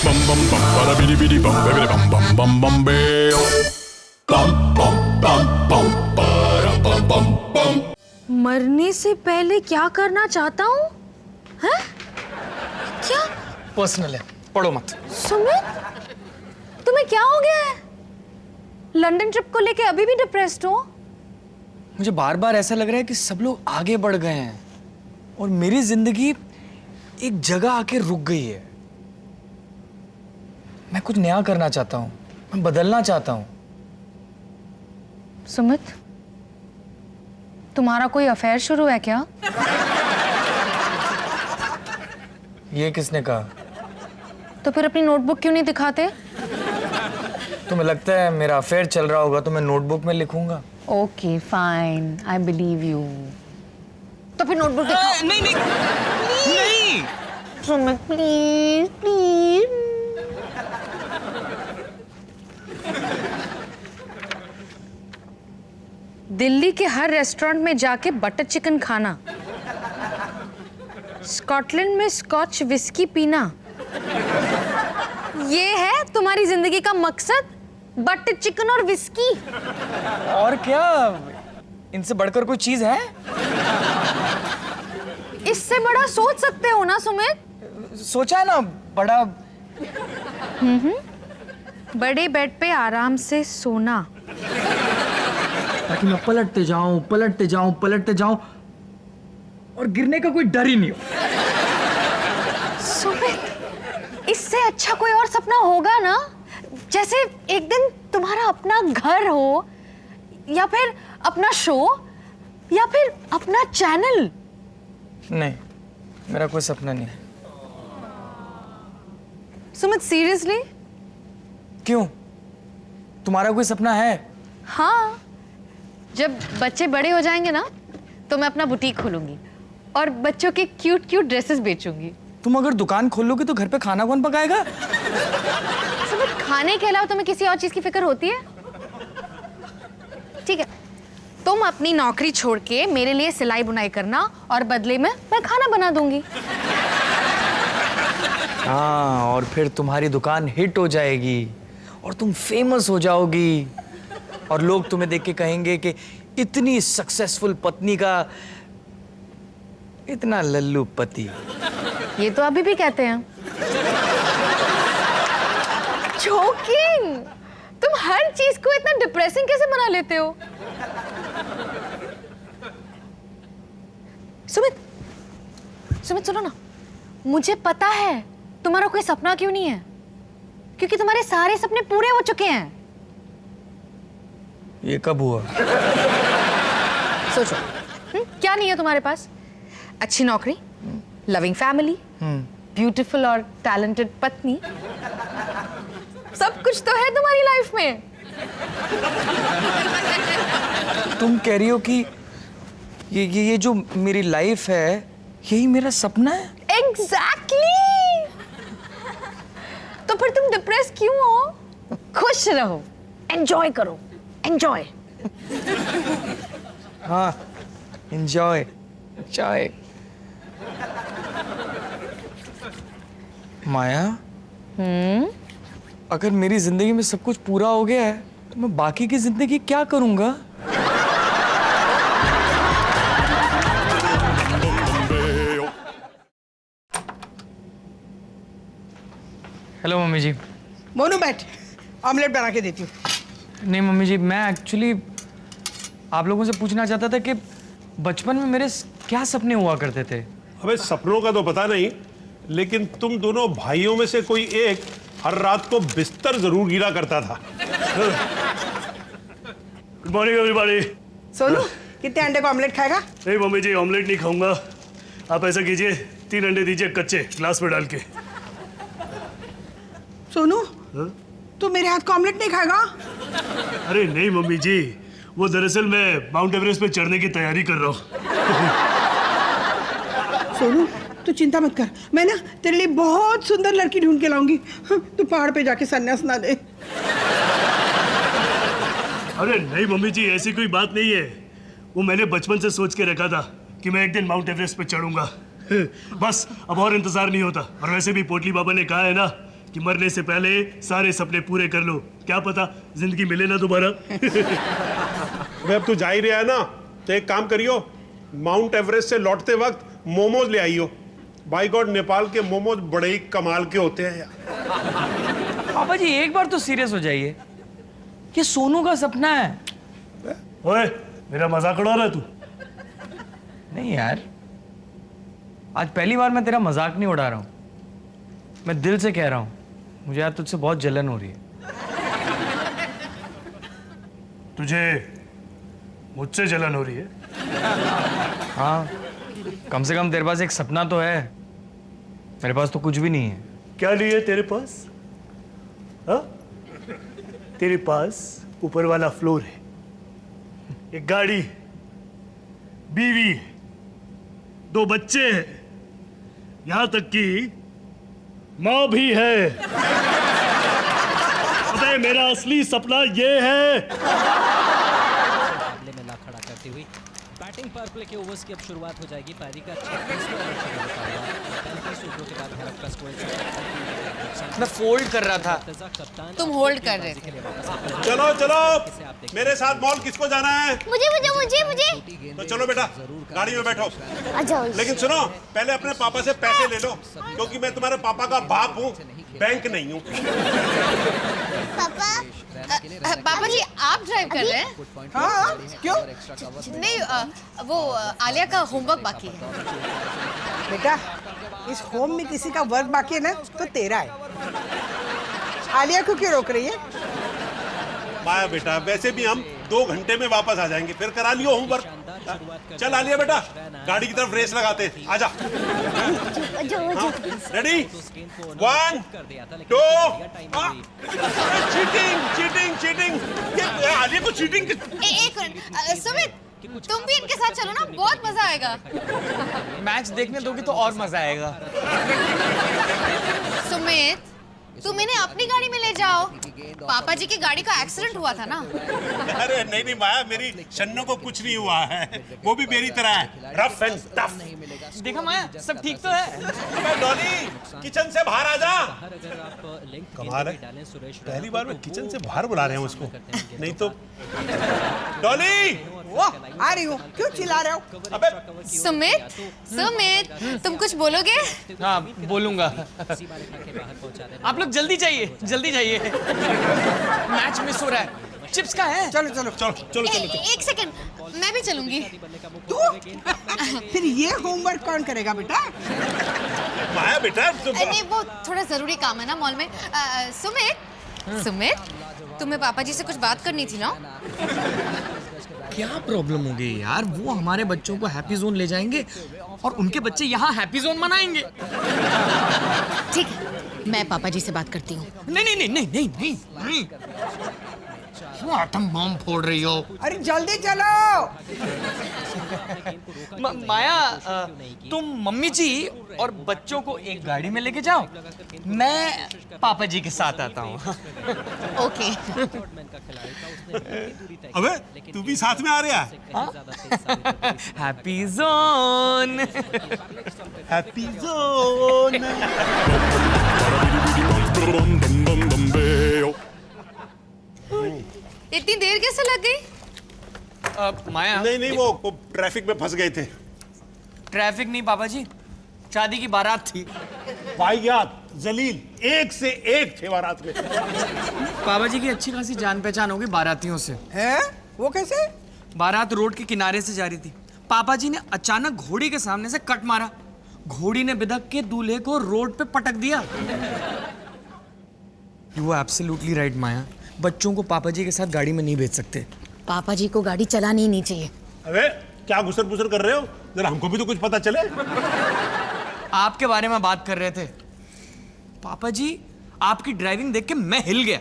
Bum bum bum bada bidi bidi bum bidi bum bum bum bum bam. Bum bum bum bum bada bum bum bum. मरने से पहले क्या करना चाहता हूँ? हैं? क्या? पर्सनल है, पढ़ो मत। सुमित, तुम्हें क्या हो गया है? लंदन ट्रिप को लेके अभी भी डिप्रेस्ड हो? मुझे बार बार ऐसा लग रहा है कि सब लोग आगे बढ़ गए हैं और मेरी जिंदगी एक जगह आके रुक गई है। मैं कुछ नया करना चाहता हूँ, मैं बदलना चाहता हूँ। सुमित, तुम्हारा कोई अफेयर शुरू है क्या? ये किसने कहा? तो फिर अपनी नोटबुक क्यों नहीं दिखाते? तुम्हें लगता है मेरा अफेयर चल रहा होगा तो मैं नोटबुक में लिखूंगा? Okay fine, I believe you. तो फिर नोटबुक दिखाओ। नहीं नहीं नहीं। Sumit please please. दिल्ली के हर रेस्टोरेंट में जाके बटर चिकन खाना, स्कॉटलैंड में स्कॉच विस्की पीना, ये है तुम्हारी जिंदगी का मकसद? बटर चिकन और विस्की? और क्या इनसे बढ़कर कोई चीज है? इससे बड़ा सोच सकते हो ना सुमित? सोचा है ना बड़ा। बड़े बेड पे आराम से सोना, ताकि मैं पलटते जाऊं पलटते जाऊं पलटते जाऊं और गिरने का कोई डर ही नहीं हो। सुमित, इससे अच्छा कोई और सपना होगा ना? जैसे एक दिन तुम्हारा अपना घर हो, या फिर अपना शो, या फिर अपना चैनल। नहीं, मेरा कोई सपना नहीं है। सुमित सीरियसली? क्यों, तुम्हारा कोई सपना है? हाँ, जब बच्चे बड़े हो जाएंगे ना तो मैं अपना बुटीक खोलूंगी और बच्चों के क्यूट क्यूट ड्रेसेस बेचूंगी। तुम अगर दुकान खोलोगी तो घर पे खाना कौन पकाएगा? सुमित, खाने के अलावा तुम्हें किसी और चीज की फिक्र होती है? ठीक है, तुम अपनी नौकरी छोड़ के मेरे लिए सिलाई बुनाई करना और बदले में मैं खाना बना दूंगी। हाँ, और फिर तुम्हारी दुकान हिट हो जाएगी और तुम फेमस हो जाओगी और लोग तुम्हें देख के कहेंगे कि इतनी सक्सेसफुल पत्नी का इतना लल्लू पति। ये तो अभी भी कहते हैं। जोकिंग, तुम हर चीज को इतना डिप्रेसिंग कैसे बना लेते हो? सुमित, सुमित सुनो ना, मुझे पता है तुम्हारा कोई सपना क्यों नहीं है, क्योंकि तुम्हारे सारे सपने पूरे हो चुके हैं। ये कब हुआ? सोचो, क्या नहीं है तुम्हारे पास? अच्छी नौकरी, लविंग फैमिली, ब्यूटीफुल और टैलेंटेड पत्नी, सब कुछ तो है तुम्हारी लाइफ में। तुम कह रही हो कि ये जो मेरी लाइफ है यही मेरा सपना है? एग्जैक्टली। तो फिर तुम डिप्रेस क्यों हो? खुश रहो, एंजॉय करो, एंजॉय। हाँ, एंजॉय एंजॉय। माया, अगर मेरी जिंदगी में सब कुछ पूरा हो गया है तो मैं बाकी की जिंदगी क्या करूंगा? हेलो मम्मी जी। मोनू बैठ, ऑमलेट बना के देती हूँ। नहीं मम्मी जी, मैं एक्चुअली आप लोगों से पूछना चाहता था कि बचपन में मेरे क्या सपने हुआ करते थे। हमें सपनों का तो पता नहीं, लेकिन तुम दोनों भाइयों में से कोई एक हर रात को बिस्तर जरूर गिरा करता था। Good morning everybody. सोनू, कितने अंडे का ऑमलेट खाएगा? नहीं मम्मी जी, ऑमलेट नहीं खाऊंगा। आप ऐसा कीजिए, 3 अंडे दीजिए कच्चे ग्लास में डाल के। सोनू, तू मेरे हाथ का ऑमलेट नहीं खाएगा? अरे नहीं मम्मी जी, वो दरअसल मैं माउंट एवरेस्ट पे चढ़ने की तैयारी कर रहा हूँ। सोनू, तू चिंता मत कर, मैं ना तेरे लिए बहुत सुंदर लड़की ढूंढ के लाऊंगी। तू पहाड़ पे जाके सन्यास ना दे। अरे नहीं मम्मी जी, ऐसी कोई बात नहीं है। वो मैंने बचपन से सोच के रखा था कि मैं एक दिन माउंट एवरेस्ट पे चढ़ूंगा। बस अब और इंतजार नहीं होता। और वैसे भी पोटली बाबा ने कहा है ना कि मरने से पहले सारे सपने पूरे कर लो, क्या पता जिंदगी मिले ना दोबारा। अबे अब तू जा ही रहा है ना, तो एक काम करियो, माउंट एवरेस्ट से लौटते वक्त मोमोज ले आइयो। बाय गॉड, नेपाल के मोमोज बड़े ही कमाल के होते हैं यार। पापा जी एक बार तो सीरियस हो जाइए, ये सोनू का सपना है। ओए, मेरा मजाक उड़ा रहा है तू? नहीं यार, आज पहली बार मैं तेरा मजाक नहीं उड़ा रहा हूँ, मैं दिल से कह रहा हूँ, मुझे यार तुझसे बहुत जलन हो रही है। तुझे मुझसे जलन हो रही है? हाँ, कम से कम तेरे पास एक सपना तो है, मेरे पास तो कुछ भी नहीं है। क्या नहीं है तेरे पास? हाँ? तेरे पास ऊपर वाला फ्लोर है, एक गाड़ी, बीवी, 2 बच्चे हैं, यहां तक कि मां भी है। अबे मेरा असली सपना ये है। मुकाबले में ला खड़ा करती हुई बैटिंग पावर प्ले के ओवर्स की अब शुरुआत हो जाएगी। पारी का 36वां ओवर शुरू होता हुआ 35 ओवरों के बाद भारत का स्कोर। मैं फोल्ड कर रहा था। तुम होल्ड कर रहे थे। चलो चलो, मेरे साथ मॉल किसको जाना है? मुझे मुझे मुझे मुझे तो चलो बेटा, गाड़ी में बैठो। आ जाओ। लेकिन सुनो, पहले अपने पापा से पैसे ले लो, क्योंकि मैं तुम्हारे पापा का बाप हूँ, बैंक नहीं हूँ। पापा पापा जी आप ड्राइव कर रहे हैं? हाँ, क्यों? नहीं, वो आलिया का होमवर्क बाकी है। बेटा, इस होम में किसी का वर्क बाकी है ना, तो तेरा है। आलिया को क्यों रोक रही है? माया बेटा, वैसे भी हम 2 घंटे में वापस आ जाएंगे, फिर करा लियो होमवर्क। चल आलिया बेटा, गाड़ी की तरफ रेस लगाते हैं, आजा। रेडी? 1 2 चीटिंग चीटिंग चीटिंग, ये आलिया को चीटिंग। एक मिनट सुमित, तुम भी इनके साथ चलो ना, बहुत मजा आएगा। मैच देखने दोगी तो और मजा आएगा। सुमित, तुम इन्हें अपनी गाड़ी में ले जाओ, पापा जी की गाड़ी का एक्सीडेंट हुआ था ना। अरे नहीं नहीं माया, मेरी शन्नो को कुछ नहीं हुआ है, वो भी मेरी तरह है, रफ एंड टफ। देखा माया, सब ठीक तो है। अबे डॉली, किचन से बाहर आ जा। कमाल है, पहली बार में किचन से बाहर बुला रहे हैं उसको, नहीं तो। डॉली, वो आ रही हूँ, क्यों चिल्ला रहे हो? अबे सुमित, सुमित, तुम कुछ बोलोगे? हाँ बोलूंगा। आप लोग जल्दी जाइए, जल्दी जाइए, मैच मिस हो रहा है। चिप्स का है? चलो चलो चलो चलो चलो। एक सेकंड, मैं भी चलूंगी। तू? फिर ये होमवर्क कौन करेगा बेटा? माया बेटा, नहीं, वो थोड़ा जरूरी काम है ना मॉल में। सुमित, सुमित, तुम्हें पापा जी से कुछ बात करनी थी ना? क्या प्रॉब्लम हो गई यार, वो हमारे बच्चों को हैप्पी जोन ले जाएंगे और उनके बच्चे यहाँ हैप्पी जोन मनाएंगे। ठीक है, मैं पापा जी से बात करती हूँ। नहीं नहीं नहीं नहीं नहीं नहीं नहीं, क्यों आटम बम फोड़ रही हो? अरे जल्दी चलो। माया, तुम मम्मी जी और बच्चों को एक गाड़ी में लेके जाओ, मैं पापा जी के साथ आता हूँ। ओके। अबे तू भी साथ में आ रहा है? Happy zone. Happy zone. इतनी देर कैसे लग गई? माया, नहीं नहीं, वो ट्रैफिक में फंस गए थे। ट्रैफिक नहीं पापा जी, शादी की बारात थी। वाहियात, जलील, एक से एक थे बारात में। पापा जी की अच्छी खासी जान पहचान होगी बारातियों से। हैं? वो कैसे? बारात रोड के किनारे से जा रही थी, पापा जी ने अचानक घोड़ी के सामने से कट मारा, घोड़ी ने बिदक के दूल्हे को रोड पे पटक दिया। यू आर एब्सोल्युटली राइट माया, बच्चों को पापा जी के साथ गाड़ी में नहीं भेज सकते। पापा जी को गाड़ी चलानी ही नहीं चाहिए। अबे क्या घुसर पुसर कर रहे हो, जरा हमको भी तो कुछ पता चले। आपके बारे में बात कर रहे थे पापा जी, आपकी ड्राइविंग देख के मैं हिल गया।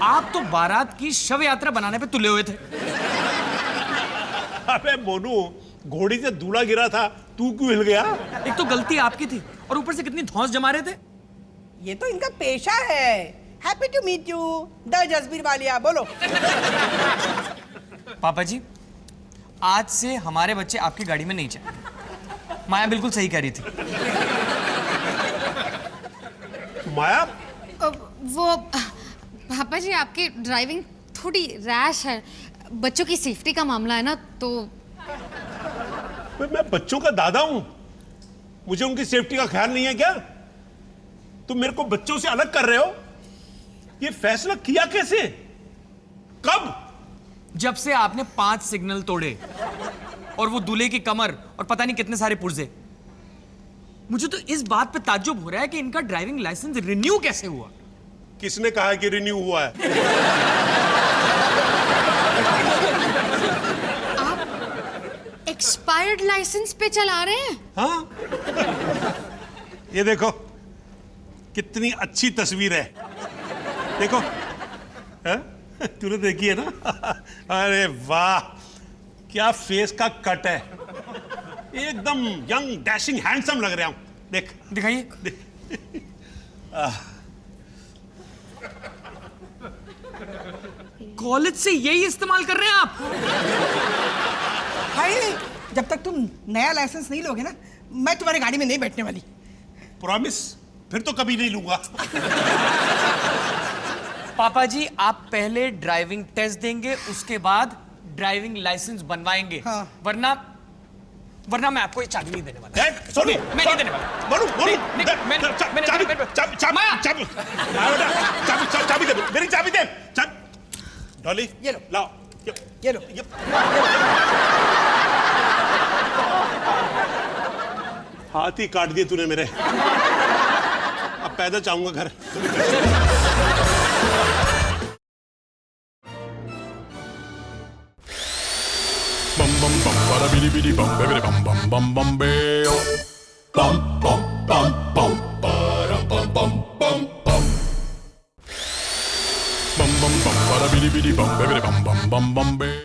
आप तो बारात की शव यात्रा बनाने पे तुले हुए थे। अबे मोनू, घोड़ी से दूल्हा गिरा था, तू क्यों हिल गया? एक तो गलती आपकी थी और ऊपर से कितनी धौंस जमा रहे थे। ये तो इनका पेशा है। Happy to meet you the Jasbir Walia. बोलो। पापा जी, आज से हमारे बच्चे आपकी गाड़ी में नहीं जाएंगे। माया बिल्कुल सही कह रही थी। माया, वो पापा जी आपकी ड्राइविंग थोड़ी रैश है, बच्चों की सेफ्टी का मामला है ना, तो मैं बच्चों का दादा हूं, मुझे उनकी सेफ्टी का ख्याल नहीं है क्या? तुम मेरे को बच्चों से अलग कर रहे हो? ये फैसला किया कैसे, कब? जब से आपने 5 सिग्नल तोड़े और वो दूल्हे की कमर और पता नहीं कितने सारे पुर्जे, मुझे तो इस बात पे ताज्जुब हो रहा है कि इनका ड्राइविंग लाइसेंस रिन्यू कैसे हुआ। किसने कहा कि रिन्यू हुआ है? एक्सपायर्ड लाइसेंस पे चला रहे हैं? हाँ, ये देखो कितनी अच्छी तस्वीर है, देखो। है? तूने देखी है ना? अरे वाह, क्या फेस का कट है, एकदम यंग डैशिंग हैंडसम लग रहा हूं, देख। दिखाइए। कॉलेज से यही इस्तेमाल कर रहे हैं आप? भाई जब तक तुम नया लाइसेंस नहीं लोगे ना, मैं तुम्हारी गाड़ी में नहीं बैठने वाली। प्रॉमिस? फिर तो कभी नहीं लूंगा। पापा जी, आप पहले ड्राइविंग टेस्ट देंगे, उसके बाद ड्राइविंग लाइसेंस बनवाएंगे। हाँ। वरना मैं आपको ये चाबी नहीं देने वाला। सोनी, मैं नहीं देने वाला। बोलू बोलू, चाबी दे, मेरी चाबी दे। डॉली, ये लो। लाओ, ये लो। हाथ ही काट दिए तूने मेरे, अब पैदल जाऊंगा घर। Bum bum bum para bidi bidi bum bidi bum bum bum bum beo. Bum bum bum bum para bum bum bum bum. Bum bum bum para bidi bidi bum bidi bum bum bum bum beo.